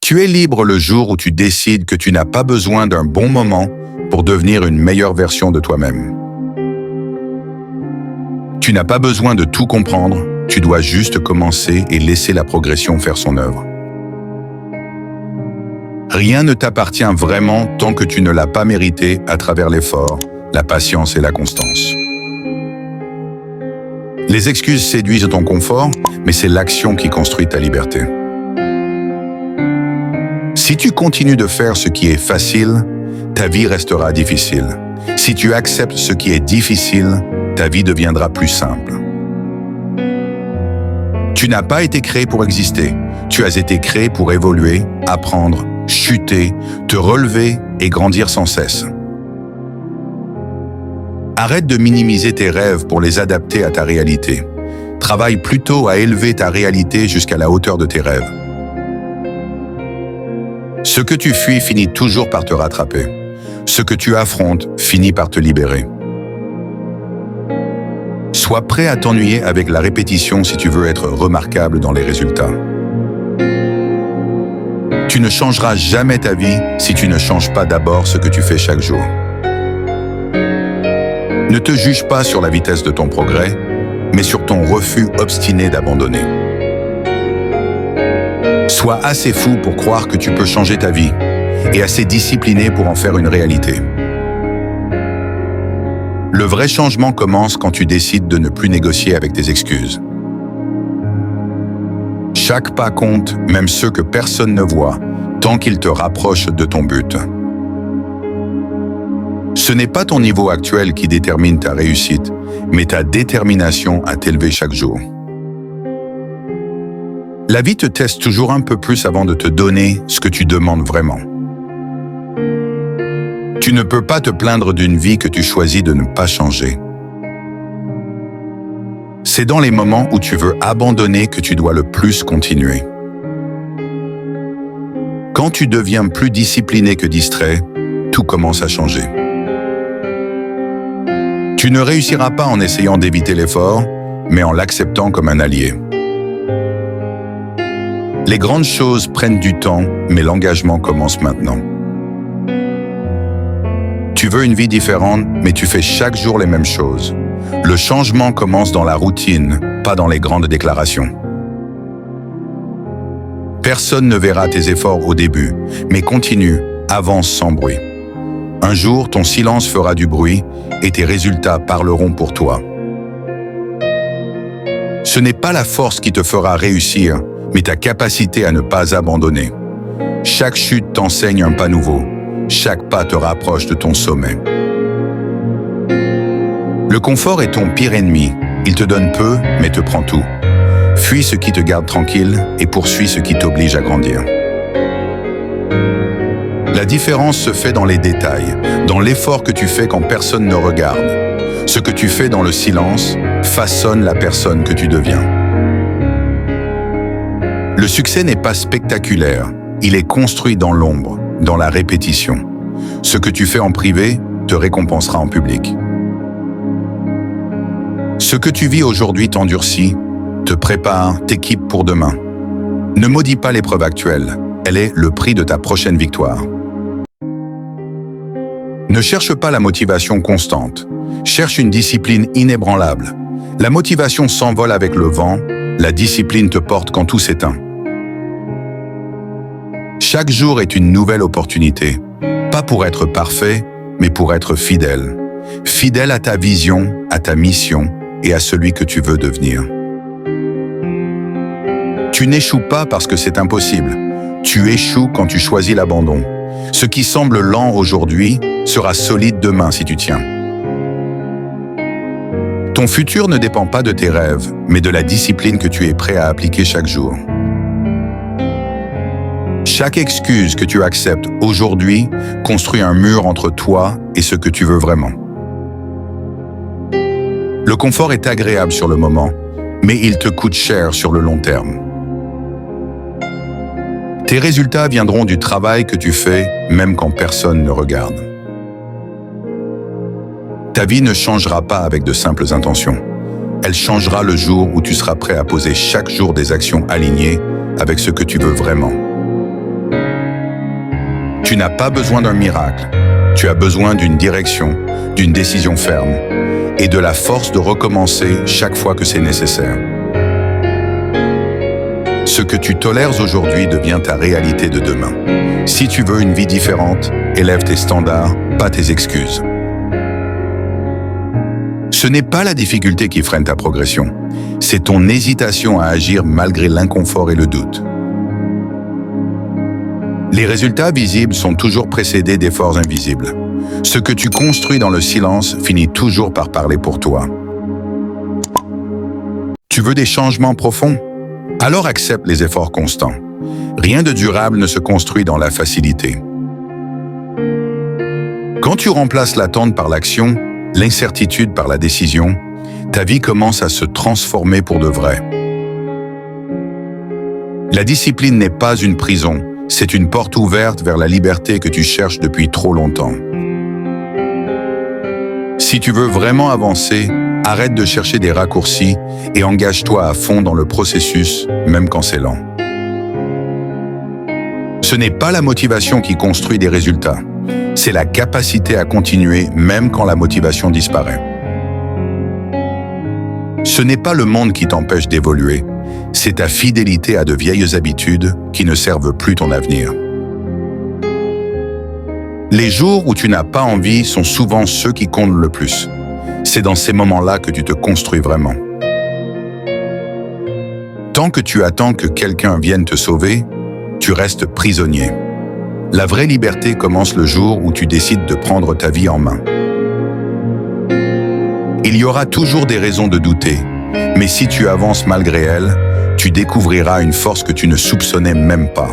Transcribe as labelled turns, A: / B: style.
A: Tu es libre le jour où tu décides que tu n'as pas besoin d'un bon moment pour devenir une meilleure version de toi-même. Tu n'as pas besoin de tout comprendre, tu dois juste commencer et laisser la progression faire son œuvre. Rien ne t'appartient vraiment tant que tu ne l'as pas mérité à travers l'effort, la patience et la constance. Les excuses séduisent ton confort, mais c'est l'action qui construit ta liberté. Si tu continues de faire ce qui est facile, ta vie restera difficile. Si tu acceptes ce qui est difficile, ta vie deviendra plus simple. Tu n'as pas été créé pour exister. Tu as été créé pour évoluer, apprendre, chuter, te relever et grandir sans cesse. Arrête de minimiser tes rêves pour les adapter à ta réalité. Travaille plutôt à élever ta réalité jusqu'à la hauteur de tes rêves. Ce que tu fuis finit toujours par te rattraper. Ce que tu affrontes finit par te libérer. Sois prêt à t'ennuyer avec la répétition si tu veux être remarquable dans les résultats. Tu ne changeras jamais ta vie si tu ne changes pas d'abord ce que tu fais chaque jour. Ne te juge pas sur la vitesse de ton progrès, mais sur ton refus obstiné d'abandonner. Sois assez fou pour croire que tu peux changer ta vie et assez discipliné pour en faire une réalité. Le vrai changement commence quand tu décides de ne plus négocier avec tes excuses. Chaque pas compte, même ceux que personne ne voit, tant qu'il te rapproche de ton but. Ce n'est pas ton niveau actuel qui détermine ta réussite, mais ta détermination à t'élever chaque jour. La vie te teste toujours un peu plus avant de te donner ce que tu demandes vraiment. Tu ne peux pas te plaindre d'une vie que tu choisis de ne pas changer. C'est dans les moments où tu veux abandonner que tu dois le plus continuer. Quand tu deviens plus discipliné que distrait, tout commence à changer. Tu ne réussiras pas en essayant d'éviter l'effort, mais en l'acceptant comme un allié. Les grandes choses prennent du temps, mais l'engagement commence maintenant. Tu veux une vie différente, mais tu fais chaque jour les mêmes choses. Le changement commence dans la routine, pas dans les grandes déclarations. Personne ne verra tes efforts au début, mais continue, avance sans bruit. Un jour, ton silence fera du bruit et tes résultats parleront pour toi. Ce n'est pas la force qui te fera réussir, mais ta capacité à ne pas abandonner. Chaque chute t'enseigne un pas nouveau. Chaque pas te rapproche de ton sommet. Le confort est ton pire ennemi. Il te donne peu, mais te prend tout. Fuis ce qui te garde tranquille et poursuis ce qui t'oblige à grandir. La différence se fait dans les détails, dans l'effort que tu fais quand personne ne regarde. Ce que tu fais dans le silence façonne la personne que tu deviens. Le succès n'est pas spectaculaire, il est construit dans l'ombre, dans la répétition. Ce que tu fais en privé te récompensera en public. Ce que tu vis aujourd'hui t'endurcit, te prépare, t'équipe pour demain. Ne maudis pas l'épreuve actuelle, elle est le prix de ta prochaine victoire. Ne cherche pas la motivation constante, cherche une discipline inébranlable. La motivation s'envole avec le vent, la discipline te porte quand tout s'éteint. Chaque jour est une nouvelle opportunité, pas pour être parfait, mais pour être fidèle. Fidèle à ta vision, à ta mission et à celui que tu veux devenir. Tu n'échoues pas parce que c'est impossible. Tu échoues quand tu choisis l'abandon. Ce qui semble lent aujourd'hui sera solide demain si tu tiens. Ton futur ne dépend pas de tes rêves, mais de la discipline que tu es prêt à appliquer chaque jour. Chaque excuse que tu acceptes aujourd'hui construit un mur entre toi et ce que tu veux vraiment. Le confort est agréable sur le moment, mais il te coûte cher sur le long terme. Tes résultats viendront du travail que tu fais, même quand personne ne regarde. Ta vie ne changera pas avec de simples intentions. Elle changera le jour où tu seras prêt à poser chaque jour des actions alignées avec ce que tu veux vraiment. Tu n'as pas besoin d'un miracle. Tu as besoin d'une direction, d'une décision ferme et de la force de recommencer chaque fois que c'est nécessaire. Ce que tu tolères aujourd'hui devient ta réalité de demain. Si tu veux une vie différente, élève tes standards, pas tes excuses. Ce n'est pas la difficulté qui freine ta progression, c'est ton hésitation à agir malgré l'inconfort et le doute. Les résultats visibles sont toujours précédés d'efforts invisibles. Ce que tu construis dans le silence finit toujours par parler pour toi. Tu veux des changements profonds? Alors accepte les efforts constants. Rien de durable ne se construit dans la facilité. Quand tu remplaces l'attente par l'action, l'incertitude par la décision, ta vie commence à se transformer pour de vrai. La discipline n'est pas une prison, c'est une porte ouverte vers la liberté que tu cherches depuis trop longtemps. Si tu veux vraiment avancer, arrête de chercher des raccourcis et engage-toi à fond dans le processus, même quand c'est lent. Ce n'est pas la motivation qui construit des résultats, c'est la capacité à continuer même quand la motivation disparaît. Ce n'est pas le monde qui t'empêche d'évoluer, c'est ta fidélité à de vieilles habitudes qui ne servent plus ton avenir. Les jours où tu n'as pas envie sont souvent ceux qui comptent le plus. C'est dans ces moments-là que tu te construis vraiment. Tant que tu attends que quelqu'un vienne te sauver, tu restes prisonnier. La vraie liberté commence le jour où tu décides de prendre ta vie en main. Il y aura toujours des raisons de douter, mais si tu avances malgré elles, tu découvriras une force que tu ne soupçonnais même pas.